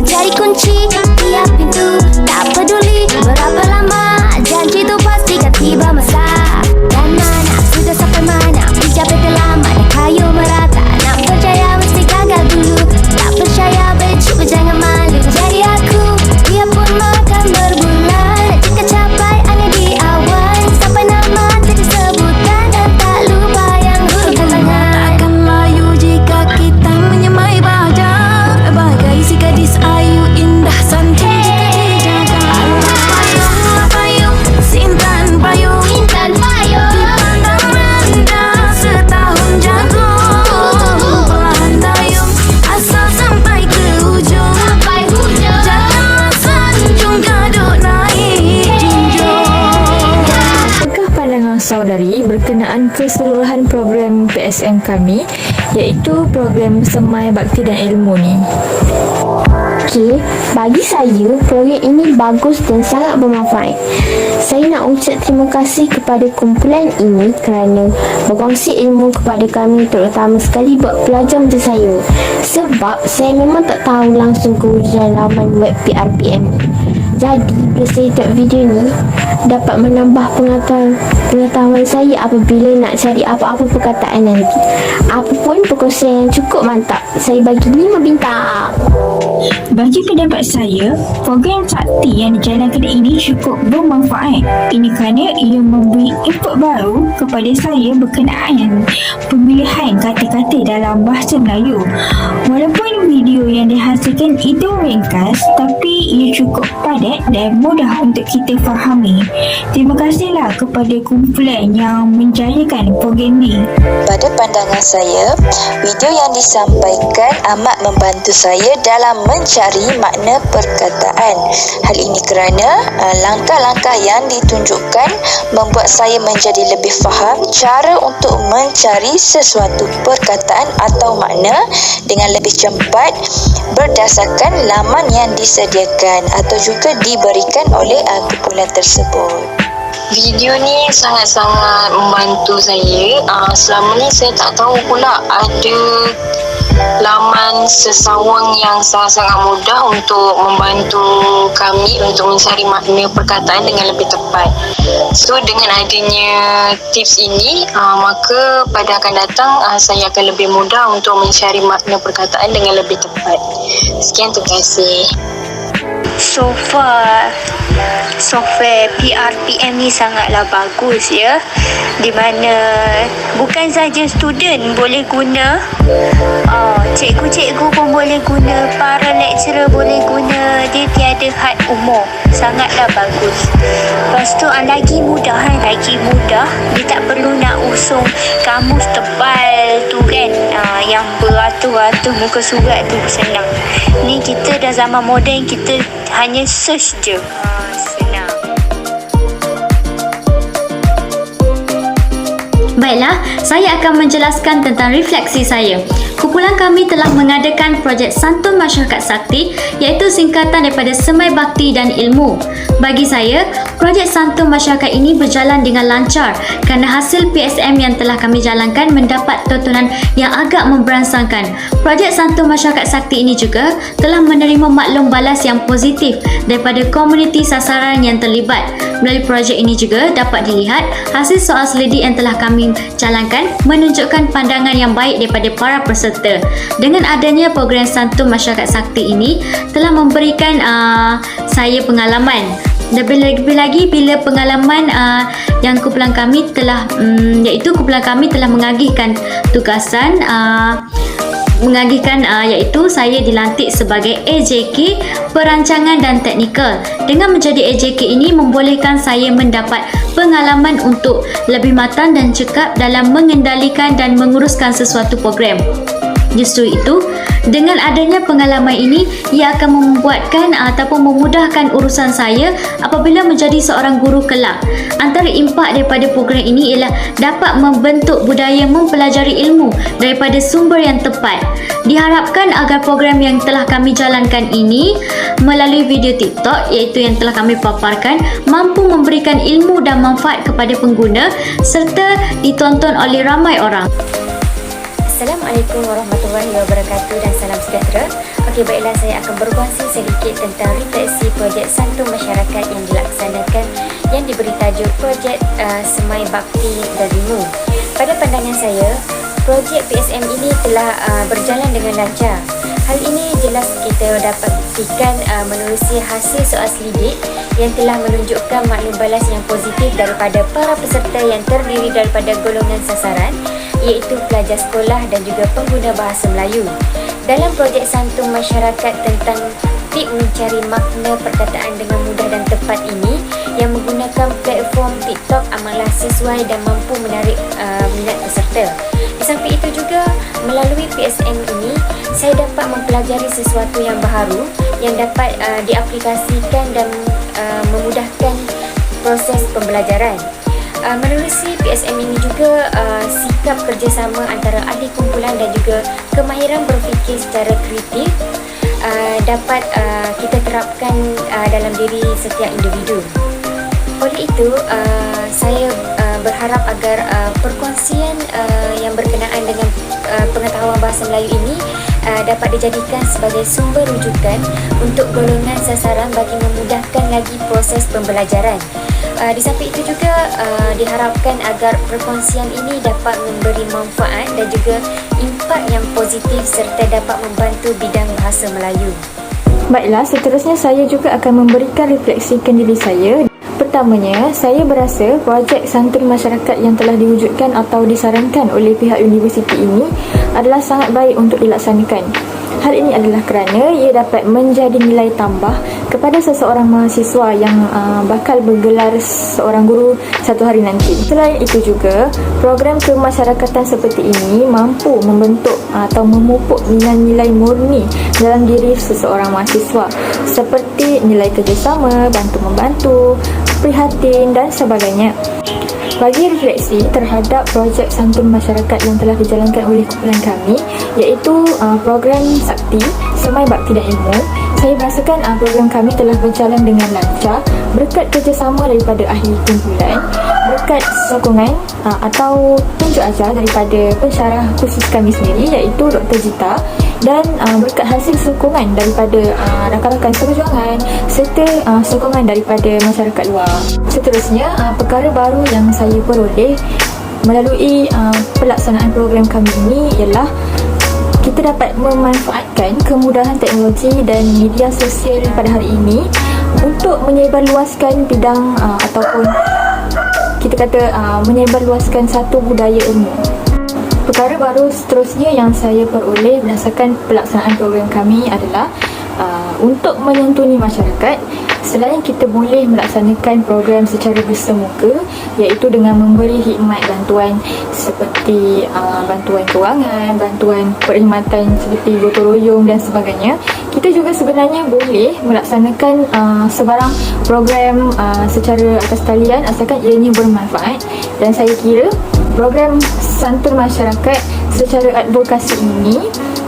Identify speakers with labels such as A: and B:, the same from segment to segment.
A: jadi kunci tiap pintu. Tak peduli berapa lama, janji tu pastikan tiba masa. Dan mana, sudah sampai mana, mencapai lama dan kayu merata. Nak percaya mesti gagal dulu, tak percaya cuba jangan malu. Jadi aku, dia pun makan berbulan. Jika capai hanya di awan, sampai nama jadi sebutan dan tak lupa yang huruf dan tangan.
B: Takkan layu jika kita menyemai bahagia, bagai si gadis ayu indah santun jika dijaga. Payung, payung, sintan payung,
A: Intan payung
B: dipandang rendah setahun jagung. Perlahan dayung asal sampai ke ujung.
A: sampai hujung.
B: Janganlah sanjung gaduk naik junjung.
C: Apakah pandangan saudari berkenaan keseluruhan program PSM kami, iaitu program Semai Bakti dan Ilmu ni?
D: Okey, bagi saya proyek ini bagus dan sangat bermanfaat. Saya nak ucap terima kasih kepada kumpulan ini kerana berkongsi ilmu kepada kami, terutama sekali buat pelajar macam saya. Sebab saya memang tak tahu langsung kewujudan laman web PRPM. Jadi, bila saya tengok video ni, dapat menambah pengetahuan saya apabila nak cari apa-apa perkataan nanti. Apapun perkongsian yang cukup mantap, saya bagi 5 bintang.
E: Bagi pendapat saya, program sakti yang dijalankan ini cukup bermanfaat. Ini kerana ia memberi input baru kepada saya berkenaan pemilihan kata-kata dalam bahasa Melayu. Walaupun video yang dihasilkan itu ringkas, tapi ia cukup padat dan mudah untuk kita fahami. Terima kasihlah kepada kumpulan yang menjayakan program ini.
F: Pada pandangan saya, video yang disampaikan amat membantu saya dalam mencari makna perkataan. Hal ini kerana langkah-langkah yang ditunjukkan membuat saya menjadi lebih faham cara untuk mencari sesuatu perkataan atau makna dengan lebih cepat berdasarkan laman yang disediakan atau juga diberikan oleh kumpulan tersebut.
G: Video ni sangat-sangat membantu saya. Selama ni saya tak tahu pula ada laman sesawang yang sangat-sangat mudah untuk membantu kami untuk mencari makna perkataan dengan lebih tepat. So dengan adanya tips ini, maka pada akan datang saya akan lebih mudah untuk mencari makna perkataan dengan lebih tepat. Sekian, terima kasih.
H: So far, software PRPM ni sangatlah bagus ya, di mana bukan saja student boleh guna, cikgu-cikgu pun boleh guna, para lecturer boleh guna. Dia tiada had umur, sangatlah bagus. Lepas tu lagi mudah lagi mudah. Dia tak perlu nak usung kamus tebal tu kan, yang beratus-ratus muka surat tu senang. Ni kita dah zaman moden, kita hanya search je. Senang.
I: Baiklah, saya akan menjelaskan tentang refleksi saya. Kumpulan kami telah mengadakan projek Santun Masyarakat Sakti, iaitu singkatan daripada Semai Bakti dan Ilmu. Bagi saya, projek Santun Masyarakat ini berjalan dengan lancar kerana hasil PSM yang telah kami jalankan mendapat tontonan yang agak memberangsangkan. Projek Santun Masyarakat Sakti ini juga telah menerima maklum balas yang positif daripada komuniti sasaran yang terlibat. Melalui projek ini juga dapat dilihat hasil soal selidik yang telah kami jalankan menunjukkan pandangan yang baik daripada para peserta. Dengan adanya program Santun Masyarakat Sakti ini telah memberikan saya pengalaman. Lebih lagi bila pengalaman yang kumpulan kami telah iaitu kumpulan kami telah mengagihkan tugasan iaitu saya dilantik sebagai AJK Perancangan dan Teknikal. Dengan menjadi AJK ini membolehkan saya mendapat pengalaman untuk lebih matang dan cekap dalam mengendalikan dan menguruskan sesuatu program. Justru itu, dengan adanya pengalaman ini, ia akan membuatkan ataupun memudahkan urusan saya apabila menjadi seorang guru kelak. Antara impak daripada program ini ialah dapat membentuk budaya mempelajari ilmu daripada sumber yang tepat. Diharapkan agar program yang telah kami jalankan ini melalui video TikTok, iaitu yang telah kami paparkan, mampu memberikan ilmu dan manfaat kepada pengguna serta ditonton oleh ramai orang.
J: Assalamualaikum warahmatullahi wabarakatuh dan salam sejahtera.
I: Okey, baiklah, saya akan berkongsi sedikit tentang refleksi projek Santun Masyarakat yang dilaksanakan yang diberi tajuk Projek Semai Bakti dan Ilmu. Pada pandangan saya, projek PSM ini telah berjalan dengan lancar. Hal ini jelas kita dapat buktikan menerusi hasil soal selidik yang telah menunjukkan maklum balas yang positif daripada para peserta yang terdiri daripada golongan sasaran, iaitu pelajar sekolah dan juga pengguna bahasa Melayu. Dalam projek Santun Masyarakat tentang tip mencari makna perkataan dengan mudah dan tepat ini, yang menggunakan platform TikTok amatlah sesuai dan mampu menarik minat peserta. Di samping itu juga, melalui PSM ini, saya dapat mempelajari sesuatu yang baharu yang dapat diaplikasikan dan memudahkan proses pembelajaran. Menerusi PSM ini juga, sikap kerjasama antara ahli kumpulan dan juga kemahiran berfikir secara kreatif dapat kita terapkan dalam diri setiap individu. Oleh itu, saya berharap agar perkongsian yang berkenaan dengan pengetahuan bahasa Melayu ini dapat dijadikan sebagai sumber rujukan untuk golongan sasaran bagi memudahkan lagi proses pembelajaran. Di samping itu juga diharapkan agar perkongsian ini dapat memberi manfaat dan juga impak yang positif serta dapat membantu bidang bahasa Melayu.
C: Baiklah, seterusnya saya juga akan memberikan refleksikan diri saya. Pertamanya, saya berasa projek Santun Masyarakat yang telah diwujudkan atau disarankan oleh pihak universiti ini adalah sangat baik untuk dilaksanakan. Hal ini adalah kerana ia dapat menjadi nilai tambah kepada seseorang mahasiswa yang bakal bergelar seorang guru satu hari nanti. Selain itu juga, program kemasyarakatan seperti ini mampu membentuk atau memupuk nilai-nilai murni dalam diri seseorang mahasiswa seperti nilai kerjasama, bantu-membantu, prihatin dan sebagainya. Bagi refleksi terhadap projek Santun Masyarakat yang telah dijalankan oleh kumpulan kami, iaitu program Sakti, Semai Bakti dan Ilmu, saya merasakan program kami telah berjalan dengan lancar berkat kerjasama daripada ahli kumpulan, berkat sokongan atau tunjuk ajar daripada pensyarah khusus kami sendiri, iaitu Dr. Jita, dan berkat hasil sokongan daripada rakan-rakan seperjuangan serta sokongan daripada masyarakat luar. Seterusnya, perkara baru yang saya peroleh melalui pelaksanaan program kami ini ialah kita dapat memanfaatkan kemudahan teknologi dan media sosial pada hari ini untuk menyebarluaskan bidang ataupun kita kata menyebarluaskan satu budaya ilmu. Perkara baru seterusnya yang saya peroleh berdasarkan pelaksanaan program kami adalah untuk menyantuni masyarakat. Selain kita boleh melaksanakan program secara bersemuka, iaitu dengan memberi khidmat bantuan seperti bantuan kewangan, bantuan perkhidmatan seperti gotong royong dan sebagainya, kita juga sebenarnya boleh melaksanakan sebarang program secara atas talian asalkan ianya bermanfaat. Dan saya kira program Santun Masyarakat secara advokasi ini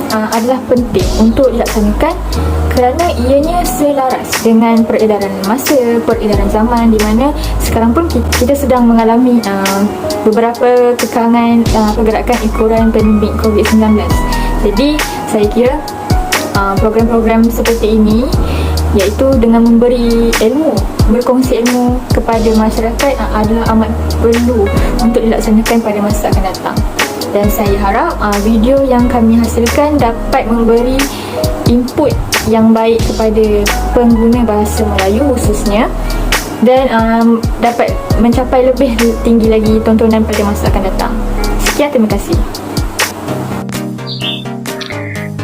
C: adalah penting untuk dilaksanakan kerana ianya selaras dengan peredaran masa, peredaran zaman, di mana sekarang pun kita sedang mengalami beberapa kekangan pergerakan ekoran pandemik COVID-19. Jadi saya kira program-program seperti ini, iaitu dengan memberi ilmu, berkongsi ilmu kepada masyarakat adalah amat perlu untuk dilaksanakan pada masa akan datang. Dan saya harap video yang kami hasilkan dapat memberi input yang baik kepada pengguna bahasa Melayu khususnya, dan dapat mencapai lebih tinggi lagi tontonan pada masa akan datang. Sekian, terima kasih.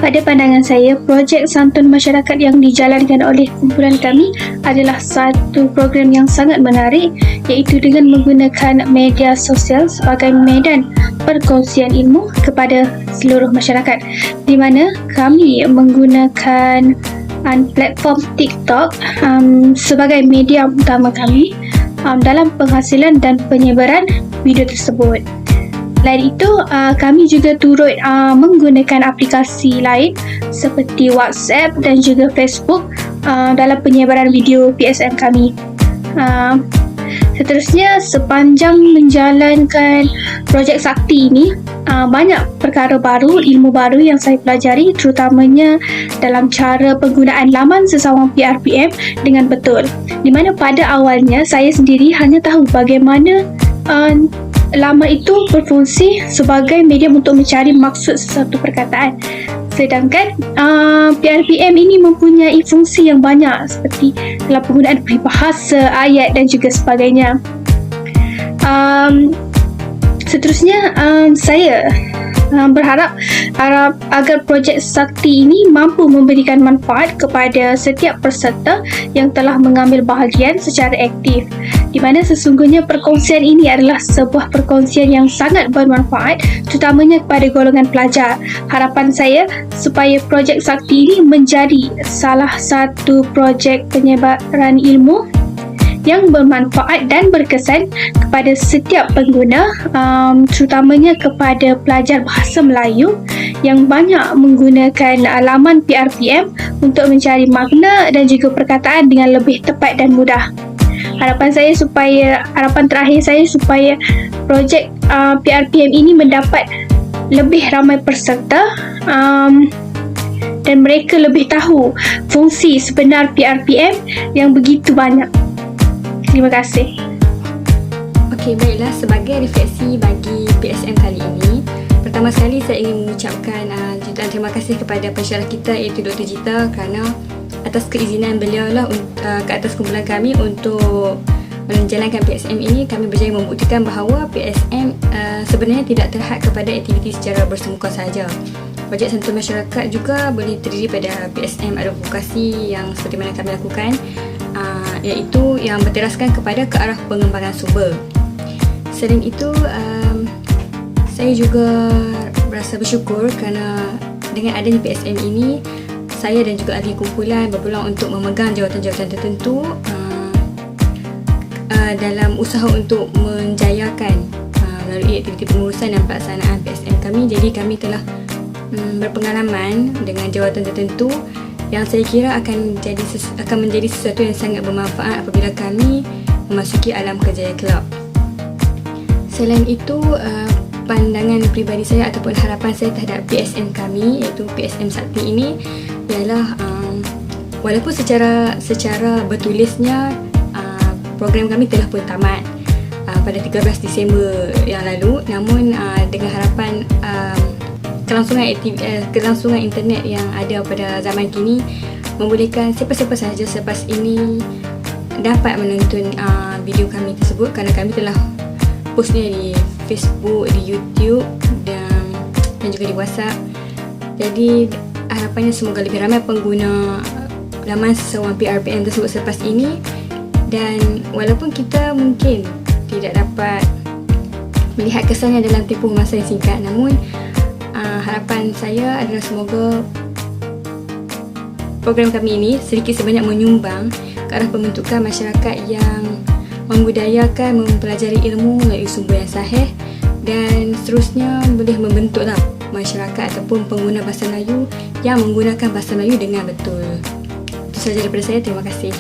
J: Pada pandangan saya, projek Santun Masyarakat yang dijalankan oleh kumpulan kami adalah satu program yang sangat menarik, iaitu dengan menggunakan media sosial sebagai medan perkongsian ilmu kepada seluruh masyarakat, di mana kami menggunakan platform TikTok sebagai media utama kami dalam penghasilan dan penyebaran video tersebut. Selain itu, kami juga turut menggunakan aplikasi lain seperti WhatsApp dan juga Facebook dalam penyebaran video PSM kami. Seterusnya, sepanjang menjalankan projek sakti ini, banyak perkara baru, ilmu baru yang saya pelajari, terutamanya dalam cara penggunaan laman sesawang PRPM dengan betul. Di mana pada awalnya saya sendiri hanya tahu bagaimana laman itu berfungsi sebagai medium untuk mencari maksud sesuatu perkataan. Sedangkan PRPM ini mempunyai fungsi yang banyak seperti dalam penggunaan peribahasa, ayat dan juga sebagainya. Seterusnya, saya berharap agar projek sakti ini mampu memberikan manfaat kepada setiap peserta yang telah mengambil bahagian secara aktif, di mana sesungguhnya perkongsian ini adalah sebuah perkongsian yang sangat bermanfaat, terutamanya kepada golongan pelajar. Harapan saya supaya projek sakti ini menjadi salah satu projek penyebaran ilmu yang bermanfaat dan berkesan kepada setiap pengguna, terutamanya kepada pelajar bahasa Melayu yang banyak menggunakan laman PRPM untuk mencari makna dan juga perkataan dengan lebih tepat dan mudah. Harapan terakhir saya supaya projek PRPM ini mendapat lebih ramai peserta dan mereka lebih tahu fungsi sebenar PRPM yang begitu banyak. Terima kasih.
C: Okey, baiklah, sebagai refleksi bagi PSM kali ini, pertama sekali saya ingin mengucapkan jutaan terima kasih kepada pensyarah kita iaitu Dr. Jita kerana atas keizinan beliau lah ke atas kumpulan kami untuk menjalankan PSM ini. Kami berjaya membuktikan bahawa PSM sebenarnya tidak terhad kepada aktiviti secara bersemuka sahaja. Projek Santun Masyarakat juga boleh terdiri pada PSM advokasi yang seperti mana kami lakukan, iaitu yang berteraskan kepada ke arah pengembangan sumber. Selain itu, saya juga berasa bersyukur kerana dengan adanya PSM ini, saya dan juga ahli kumpulan berpeluang untuk memegang jawatan-jawatan tertentu dalam usaha untuk menjayakan melalui aktiviti pengurusan dan pelaksanaan PSM kami. Jadi kami telah berpengalaman dengan jawatan tertentu yang saya kira akan menjadi sesuatu yang sangat bermanfaat apabila kami memasuki alam kerjaya kelab. Selain itu, pandangan peribadi saya ataupun harapan saya terhadap PSM kami iaitu PSM Sakti ini ialah walaupun secara bertulisnya program kami telah pun tamat pada 13 Disember yang lalu, namun dengan harapan kelangsungan internet yang ada pada zaman kini membolehkan siapa-siapa sahaja selepas ini dapat menonton video kami tersebut kerana kami telah postnya di Facebook, di YouTube dan juga di WhatsApp. Jadi harapannya semoga lebih ramai pengguna laman sesawang PRPM tersebut selepas ini, dan walaupun kita mungkin tidak dapat melihat kesannya dalam tempoh masa yang singkat, namun harapan saya adalah semoga program kami ini sedikit sebanyak menyumbang ke arah pembentukan masyarakat yang membudayakan mempelajari ilmu melalui sumber yang sahih, dan seterusnya boleh membentuklah masyarakat ataupun pengguna bahasa Melayu yang menggunakan bahasa Melayu dengan betul. Itu sahaja daripada saya. Terima kasih.